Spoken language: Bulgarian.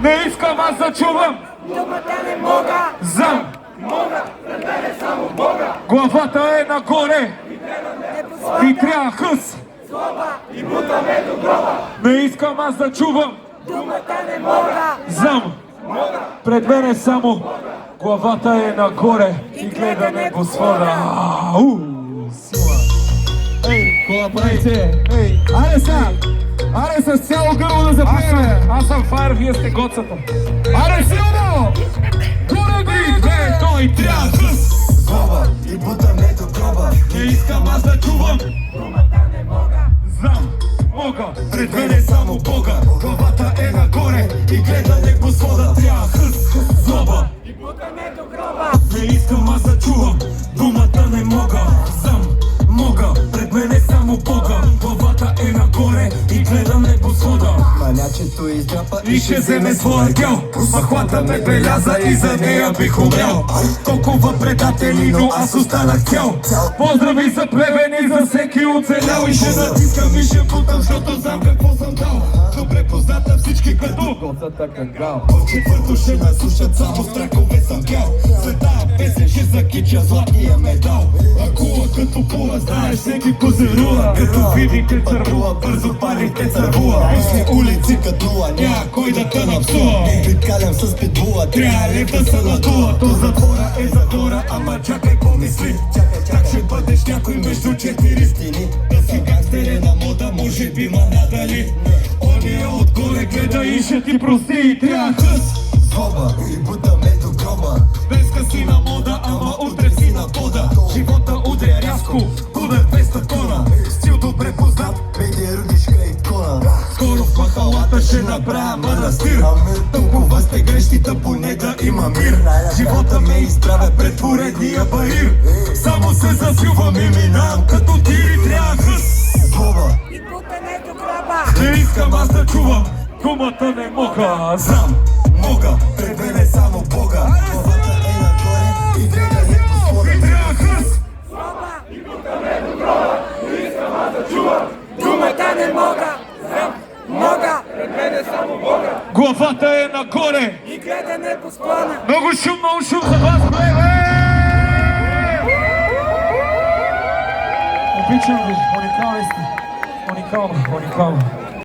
Не искам аз да чувам. Думата не мога. Знам. Мога. Пред мене само Бога. Главата е нагоре. И трябва хъс. Злоба. И бутаме до гроба. Не искам аз да чувам. Думата не мога. Знам. Пред мен е само главата е нагоре и гледа небосвода. Сила. Ей, Колаборайте! ей. Аре са! Аре с цяло гърло да запееме! Аз съм фаер, вие сте гоцата. Аре силно! Горе ги! Две, той трябва хъс. Злоба и бутаме до гроба. Не искам аз да чувам. Думата не мога. Знам, мога. Пред мен е само Бога. Главата е нагоре и гледа небосвода. Трябва хъс. Злоба. И бутаме до гроба. Не искам аз да чувам. Думата не мога. Знам, мога. Пред мен е само Бога. Главата е нагоре и гледа небосвода. Манячето издрапа И ще вземе своя дял. Махлата ме беляза и за нея бих умрял. Толкова предатели, но аз останах цял. Поздрави за плевени, за всеки оцелял. И ще натискам и ще бутам, защото знам какво съм дал. Добре позната всички като Гоцата кангал. В четвърто ще ме слушат само страхове съм пял. След тая песен ще закича златния медал. акула като пула, знаеш всеки козирува. Като видите цървула, бързо палите цървула. Пусни улици като нула, Няма кой да те напсува. Прикалям с питбула, Трябва лев да се надува. То затвора е затвора, ама чакай помисли. Как ще бъдеш някой между четири стени? Да си гангстер е на мода, може би ма надали. Ония отгоре гледа и ще ти прости и трябва хъс. Злоба и бутаме до гроба. Днеска си на мода, ама утре си на пода. Живота удря рязко, удар без тона. Стил добре познат, Бейде рудишка икона. скоро в махалата ще направя манастир. Толкова сте грешни, да поне да има мир. Живота ме изправя пред поредния баир. Само се засилвам и минавам като тири, трябва хъс. Злоба И бутаме до гроба. Не искам аз да чувам, думата не мога. Знам, мога, пред мен е само Бога. Главата е нагоре и гледа небосвода. и трябва хъс. Злоба. И бутаме до гроба. Не искам аз да чувам. Думата не мога. Знам. Мога. Пред мен е само Бога. Главата е нагоре. И гледа небосклона. Много шум за вас, плеве! Обичам ви, уникални сте. Уникално.